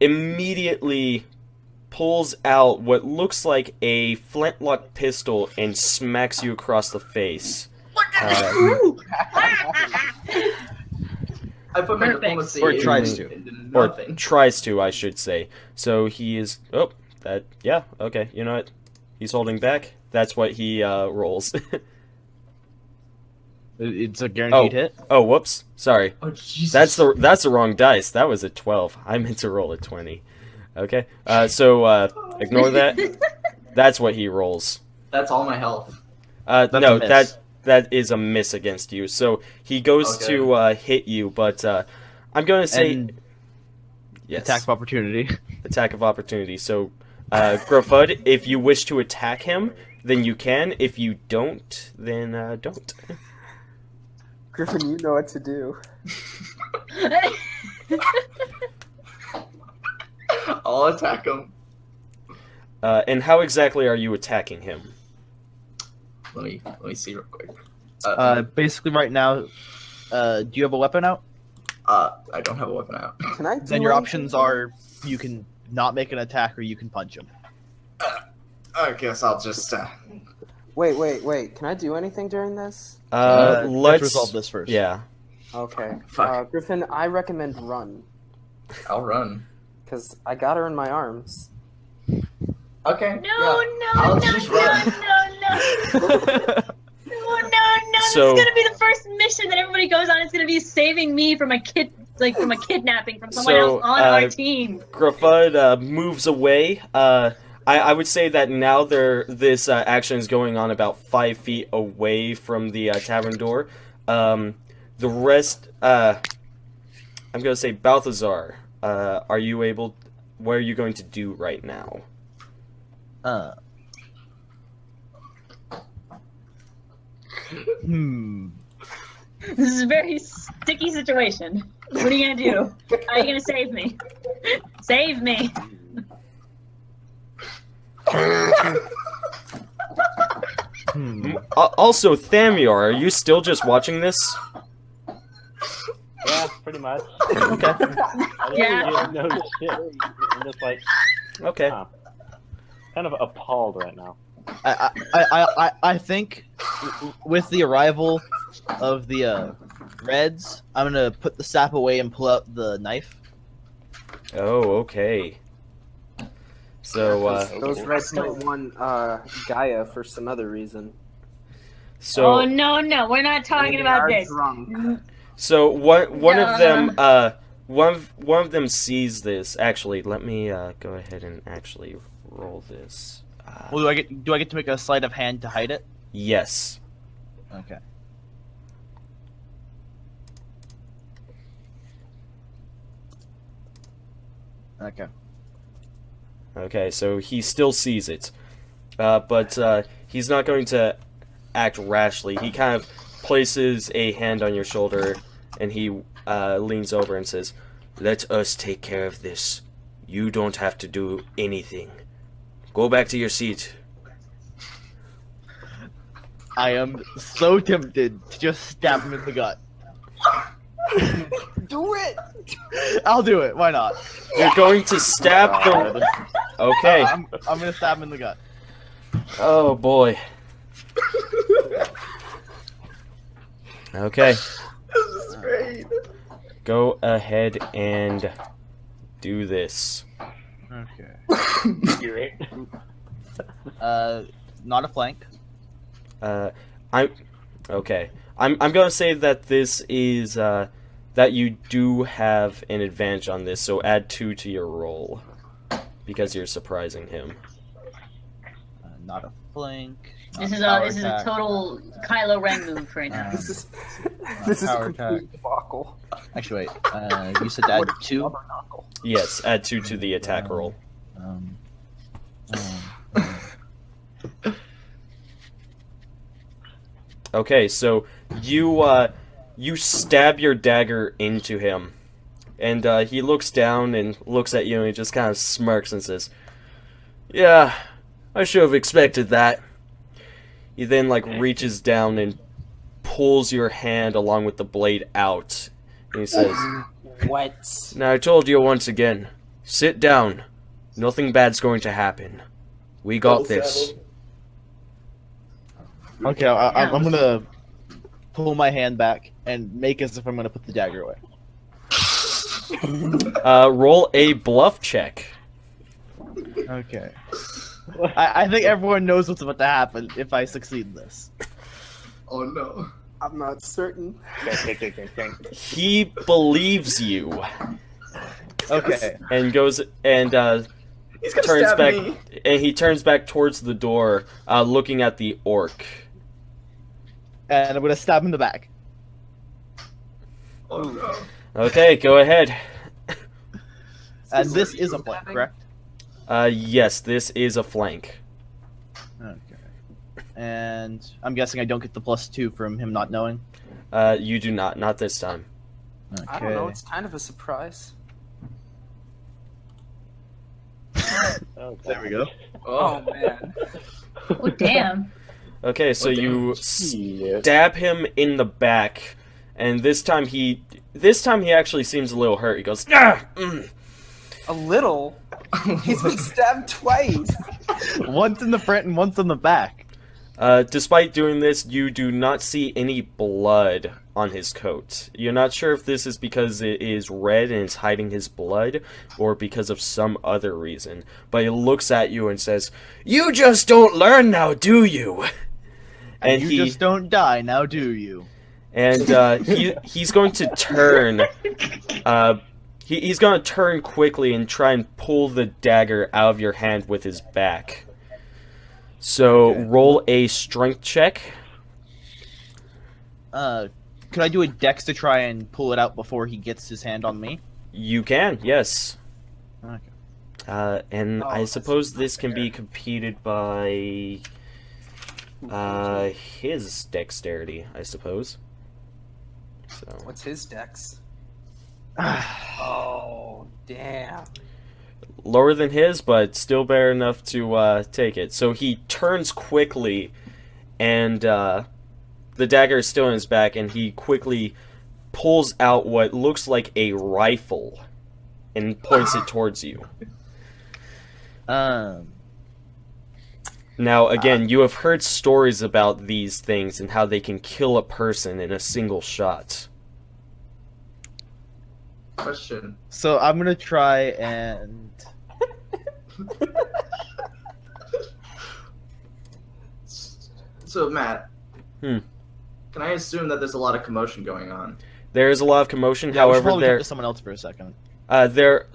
A: immediately pulls out what looks like a flintlock pistol and smacks you across the face.
B: I put my
E: Perfect.
B: diplomacy
G: Or
B: in-
G: tries to.
B: into
A: Or
B: nothing.
A: tries to, I should say. So he is... Oh, that... Yeah, okay, you know what? He's holding back. That's what he rolls.
G: It's a guaranteed hit.
A: Oh, whoops. Sorry.
B: Oh, Jesus.
A: That's the wrong dice. That was a 12. I meant to roll a 20. Okay. So ignore that. That's what he rolls.
B: That's all my health.
G: That's
A: No,
G: a miss.
A: that is a miss against you. So he goes
B: Okay.
A: to hit you, but I'm going to say
G: And
A: yes.
G: attack of opportunity.
A: Attack of opportunity. So Gruffudd, if you wish to attack him, then you can. If you don't, then don't.
F: Griffin, you know what to do.
B: I'll attack him.
A: And how exactly are you attacking him?
B: Let me see real quick.
G: Basically, right now, do you have a weapon out?
B: I don't have a weapon out.
F: Can I do
G: Then your
F: anything?
G: options are you can not make an attack or you can punch him.
B: I guess I'll just.
F: Wait. Can I do anything during this?
G: Let's
A: Let's
G: resolve this first.
A: Yeah.
F: Okay.
B: Fuck.
F: Griffin, I recommend run.
B: I'll run.
F: Because I got her in my arms.
B: Okay.
E: No,
B: yeah.
E: no,
B: I'll
E: no,
B: just
E: no,
B: run.
E: no.
A: So-
E: This is gonna be the first mission that everybody goes on. It's gonna be saving me from a kidnapping from someone
A: So,
E: else on our team.
A: Gruffudd moves away. I would say that now this action is going on about 5 feet away from the tavern door. The rest, I'm going to say Balthazar. Are you able? What are you going to do right now?
E: This is a very sticky situation. What are you gonna do? How are you gonna save me? Save me!
A: Also, Thamior, are you still just watching this?
D: Yeah, pretty much.
A: Okay.
D: I
E: Yeah.
D: didn't know shit. I'm just like,
A: Okay.
D: kind of appalled right now.
G: I think with the arrival of the Reds, I'm gonna put the sap away and pull out the knife.
A: Oh, okay. So,
F: Those Reds might want Gaia for some other reason.
E: Oh no, we're not talking
F: They
E: about
F: are
E: this.
F: drunk.
A: So one of them
E: No.
A: one of them sees this. Actually, let me go ahead and actually roll this.
G: Well, do I get to make a sleight of hand to hide it?
A: Yes.
G: Okay. Okay.
A: Okay, so he still sees it, but he's not going to act rashly. He kind of places a hand on your shoulder, and he leans over and says, "Let us take care of this. You don't have to do anything. Go back to your seat."
G: I am so tempted to just stab him in the gut.
F: Do it!
G: I'll do it. Why not?
A: You're going to stab the... Okay.
G: I'm gonna stab him in the gut.
A: Oh, boy. Okay.
B: This is great.
A: Go ahead and do this.
G: Okay.
D: You're right.
G: Not a flank.
A: I'm gonna say that this is that you do have an advantage on this, so add 2 to your roll because you're surprising him.
G: Not a flank.
E: This is
G: power
E: a
G: attack.
E: total Kylo Ren move right now.
F: This is a
G: Power
F: complete
G: attack.
F: debacle.
G: Actually, wait. You said to add 2.
F: Tabernacle.
A: Yes, add 2 to the attack roll.
G: Um,
A: Okay, so you stab your dagger into him, and he looks down and looks at you, and he just kind of smirks and says, "Yeah, I should have expected that." He then reaches down and pulls your hand along with the blade out, and he says,
F: What?
A: "Now I told you once again, sit down. Nothing bad's going to happen. We got this."
G: okay, I'm gonna pull my hand back and make as if I'm gonna put the dagger away.
A: Roll a bluff check.
G: Okay. I think everyone knows what's about to happen if I succeed in this.
B: Oh no.
F: I'm not certain.
A: He believes you.
G: Okay.
A: And goes and
B: He's gonna
A: turns
B: stab
A: back,
B: me.
A: and he turns back towards the door, looking at the orc.
G: And I'm gonna stab him in the back.
B: Oh no.
A: Okay, go ahead.
G: And this is a flank, correct?
A: Yes, this is a flank.
G: Okay. And I'm guessing I don't get the +2 from him not knowing.
A: You do not this time.
G: Okay.
F: I don't know. It's kind of a surprise.
G: There we go.
F: Oh man.
E: Oh damn!
A: Okay, so
B: Oh, damn.
A: you
D: Shit.
A: stab him in the back, and this time he actually seems a little hurt. He goes, "Ah!"
F: A little. He's been stabbed twice.
G: Once in the front and once in the back.
A: Despite doing this, you do not see any blood on his coat. You're not sure if this is because it is red and it's hiding his blood, or because of some other reason. But he looks at you and says, "You just don't learn now, do you?"
G: And you just don't die, now do you?
A: And he's going to turn. He's going to turn quickly and try and pull the dagger out of your hand with his back. So
G: Okay.
A: roll a strength check.
G: Could I do a dex to try and pull it out before he gets his hand on me?
A: You can, yes.
G: Okay.
A: And
F: Oh,
A: I
F: that's
A: suppose
F: not
A: this can be
F: fair.
A: competed by his dexterity, I suppose. So
F: What's his dex? Oh, damn.
A: Lower than his, but still bare enough to take it. So he turns quickly, and the dagger is still in his back, and he quickly pulls out what looks like a rifle and points it towards you. Now, again, you have heard stories about these things and how they can kill a person in a single shot.
B: Question.
G: So I'm gonna try and.
B: So Matt,
A: Hmm.
B: can I assume that there's a lot of commotion going on?
A: There is a lot of commotion,
G: Yeah, we should
A: however,
G: probably
A: there...
G: talk to someone else for a second.
A: There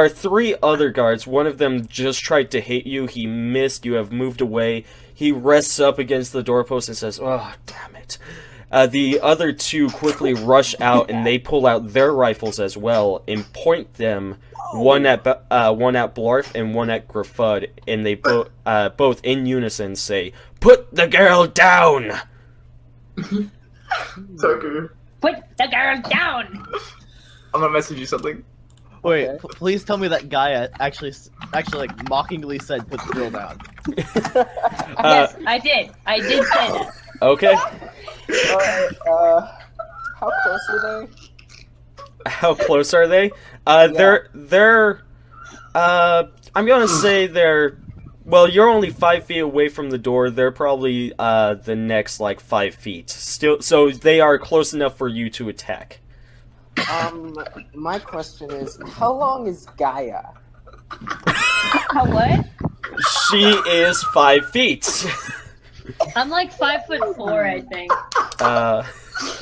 A: are 3 other guards. One of them just tried to hit you. He missed. You have moved away. He rests up against the doorpost and says, "Oh, damn it." The other 2 quickly rush out, and they pull out their rifles as well and point them, one at Blarf and one at Gruffudd, and they both in unison say, "Put the girl down!"
B: Tucker,
E: Put the girl down!
B: I'm gonna message you something.
G: Wait,
F: Okay.
G: please tell me that Gaia actually like mockingly said, "Put the drill down."
E: Yes, I did. I did say that.
A: Okay.
F: How close are they?
A: How close are they? They're I'm gonna say they're, well, you're only 5 feet away from the door. They're probably the next like 5 feet. Still, so they are close enough for you to attack.
F: My question is, how long is Gaia?
E: How what?
A: She is 5 feet.
E: I'm like 5'4", I think.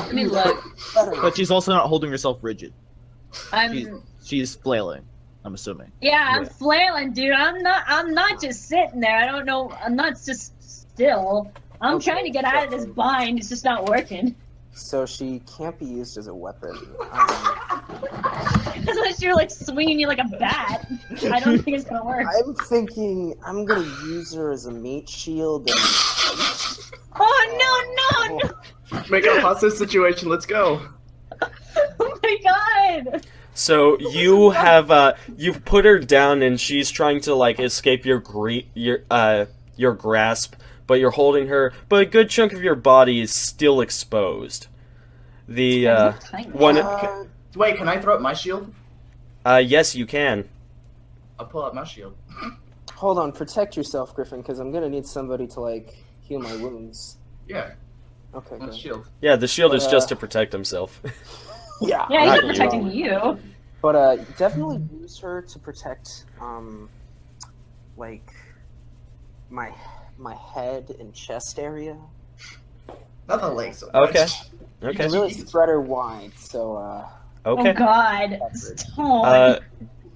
E: Let me look.
G: But she's also not holding herself rigid.
E: I'm
G: She's flailing. I'm assuming.
E: yeah, I'm flailing, dude. I'm not just sitting there. I don't know. I'm not just still. I'm
F: Okay.
E: trying to get out of this bind. It's just not working.
F: So she can't be used as a weapon.
E: Unless you're like swinging you like a bat. I don't think it's gonna work.
F: I'm thinking I'm gonna use her as a meat shield. And...
E: Oh no, no, no!
B: Make it a hostage situation. Let's go.
E: Oh my god!
A: So you have you've put her down, and she's trying to like escape your grasp, but you're holding her. But a good chunk of your body is still exposed. The one.
B: Wait, can I throw up my shield?
A: Yes, you can.
B: I'll pull out my shield.
F: Hold on, protect yourself, Griffin, because I'm gonna need somebody to like heal my wounds.
B: Yeah,
F: Okay.
B: my
F: Good.
B: shield.
A: Yeah, the shield is just to protect himself.
F: Yeah.
E: Yeah,
A: Not
E: he's not
A: you.
E: protecting you.
F: But definitely use her to protect like my head and chest area.
B: Not the legs. So much.
A: Okay.
F: You
A: Okay.
F: can really spread her wide, so
A: Okay.
E: Oh god. Stop.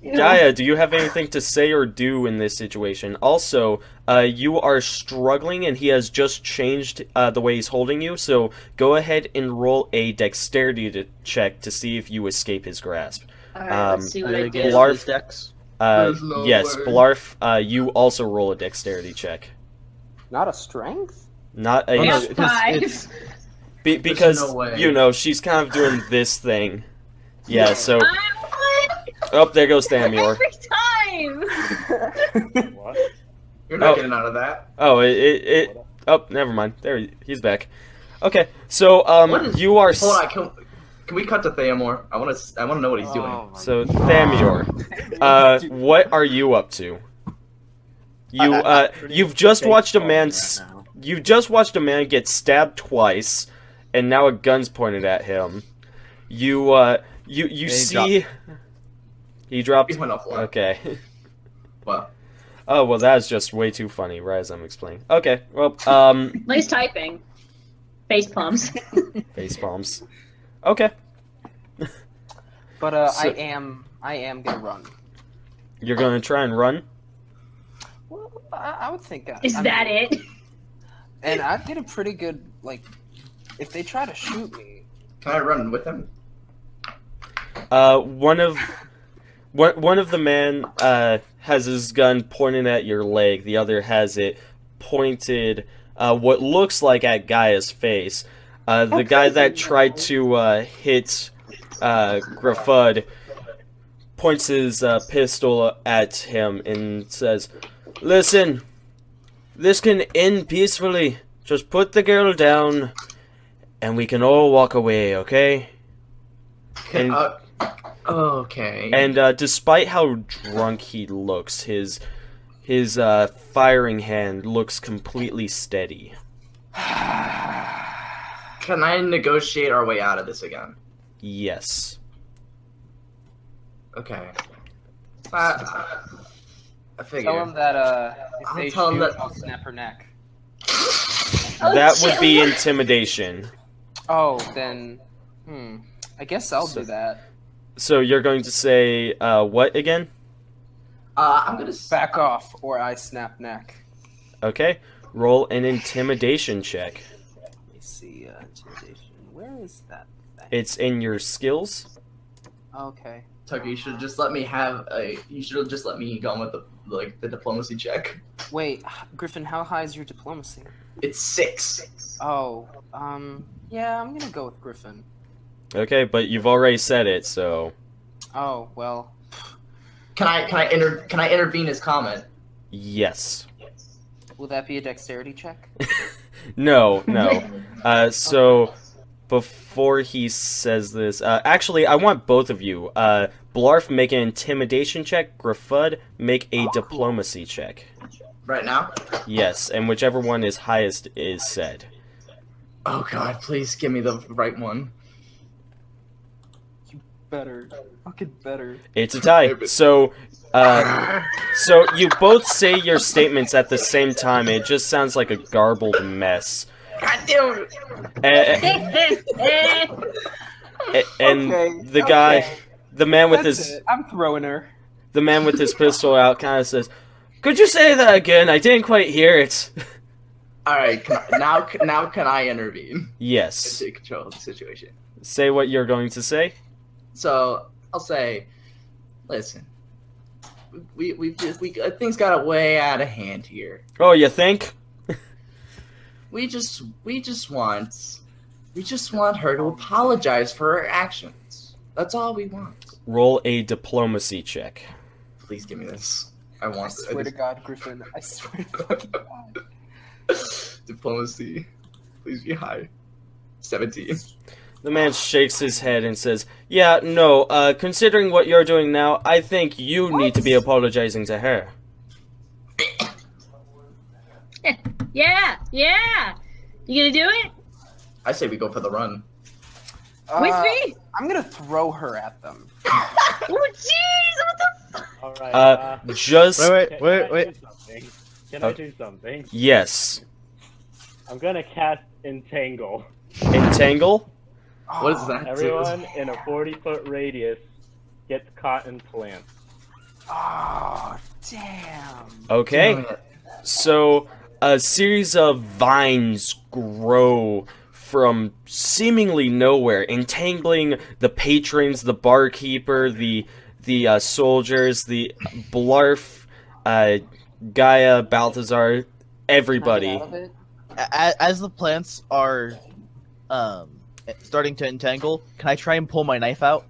E: Ew.
A: Gaia, do you have anything to say or do in this situation? Also, you are struggling, and he has just changed the way he's holding you, so go ahead and roll a dexterity check to see if you escape his grasp.
E: Alright, let's see what I
G: Get
E: do.
A: Blarf-
G: his dex.
B: There's no
A: Yes,
B: way.
A: Blarf, you also roll a dexterity check.
F: not a strength?
A: Not a...
G: Oh, no,
E: Yeah.
G: because
E: Five.
G: it's
A: because,
B: no way.
A: you know, she's kind of doing this thing. Yeah, so...
E: I would
A: Oh, there goes Thamior.
E: every time.
D: What?
B: You're not
A: Oh.
B: getting out of that.
A: Oh, oh, never mind. There, he's back. Okay, so,
B: What is-
A: you are...
B: Hold on. Can we cut to Thamior? I want to know what he's doing.
F: Oh, my
A: So,
F: God.
A: Thamior, what are you up to? You've just watched a man... You've just watched a man get stabbed twice, and now a gun's pointed at him. You
G: he
A: see... He dropped...
B: He went offline.
A: Okay.
B: Well,
A: Oh, well, that's just way too funny, right as I'm explaining. Okay, well,
E: Nice typing. Face palms.
A: face palms. Okay.
F: But
A: So-
F: I am gonna run.
A: You're gonna try and run?
F: Well, I would think.
E: Is that it?
F: And I'd get a pretty good like. If they try to shoot me,
B: can I run with him?
A: One of the men has his gun pointed at your leg. The other has it pointed, what looks like at Gaia's face. The guy that tried to hit Gruffudd points his pistol at him and says, "Listen, this can end peacefully. Just put the girl down, and we can all walk away, okay?" And,
B: okay.
A: and despite how drunk he looks, his firing hand looks completely steady.
B: Can I negotiate our way out of this again?
A: Yes.
B: Okay. I figure.
F: Tell him that if
B: I'll
F: they
B: tell him
F: shoot,
B: that-
F: I'll snap her neck.
A: That would be intimidation.
F: Oh, then, I guess I'll do that.
A: So you're going to say, what again?
B: I'm gonna
F: Back off, or I snap neck.
A: Okay. Roll an intimidation check.
F: Let me see, intimidation. Where is that thing?
A: It's in your skills.
F: Okay.
B: Tucker, you should just let me have a. You should just let me go on with the diplomacy check.
F: Wait, Griffin, how high is your diplomacy?
B: It's 6.
F: Oh, yeah, I'm gonna go with Griffin.
A: Okay, but you've already said it, so
F: Oh, well,
B: Can I intervene his comment?
A: yes.
F: will that be a dexterity check?
A: No. So before he says this, actually, I want both of you. Blarf, make an intimidation check. Gruffudd, make a diplomacy check.
B: Right now?
A: Yes, and whichever one is highest is said.
B: Oh god, please give me the right one.
F: Better. Fucking better.
A: It's a tie. So you both say your statements at the same time. It just sounds like a garbled mess.
B: God damn it!
A: And
F: Okay,
A: the guy,
F: okay.
A: the man with
F: That's
A: his
F: it. I'm throwing her.
A: the man with his pistol out, kind of says, "Could you say that again? I didn't quite hear it."
B: Alright, now can I intervene? And
A: Yes.
B: take control of the situation.
A: Say what you're going to say.
B: So I'll say, listen, we things got way out of hand here.
A: Oh, you think?
B: We just want her to apologize for her actions. That's all we want.
A: Roll a diplomacy check.
B: Please give me this. I
F: I
B: want.
F: swear to God, Griffin. I swear to fucking God.
B: Diplomacy. Please be high. 17.
A: The man shakes his head and says, "Yeah, no, considering what you're doing now, I think you need to be apologizing to her."
E: Yeah. You gonna do it?
B: I say we go for the run.
E: With me?
F: I'm gonna throw her at them.
E: Oh, jeez, what the fuck?
D: Alright,
A: Just
G: Wait.
D: Can I do something?
A: yes.
D: I'm gonna cast Entangle.
A: Entangle.
B: What is that?
D: Everyone in a 40-foot radius gets caught in plants.
F: Oh, damn.
A: Okay. So a series of vines grow from seemingly nowhere, entangling the patrons, the barkeeper, the soldiers, the Blarf, Gaia, Balthazar, everybody.
F: Can I get out of it?
G: As the plants are starting to entangle, can I try and pull my knife out?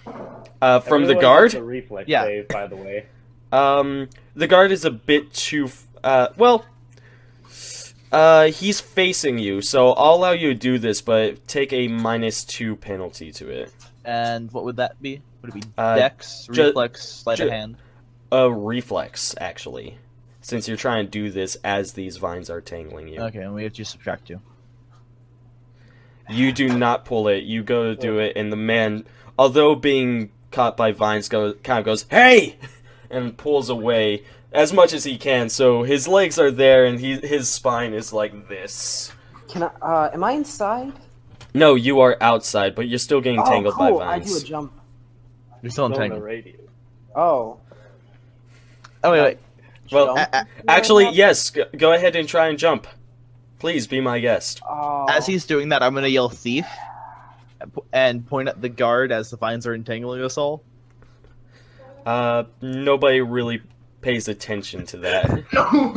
A: From the
D: Everyone
A: guard?
D: gets a reflex
G: Yeah.
D: save, by the way.
A: The guard is a bit too. He's facing you, so I'll allow you to do this, but take a -2 penalty to it.
G: And what would that be? Would it be
A: Uh,
G: Dex,
A: ju-
G: Reflex, Sleight of
A: ju-
G: Hand?
A: A reflex, actually, since you're trying to do this as these vines are tangling you.
G: Okay, and we have to subtract 2.
A: You do not pull it. You go to do it, and the man, although being caught by vines, kind of goes, "Hey!" and pulls away as much as he can. So his legs are there, and his spine is like this.
F: Can I? Am I inside?
A: No, you are outside, but you're still getting tangled
F: cool.
A: by
F: I do a
A: vines.
F: jump.
G: You're still
D: Still in the
G: entangled.
D: radius.
F: Oh.
G: Oh, wait.
A: Well,
F: Jump?
A: actually, yes. Go ahead and try and jump. Please be my guest.
F: Oh.
G: As he's doing that, I'm gonna yell thief and point at the guard as the vines are entangling us all.
A: Nobody really pays attention to that.
B: No!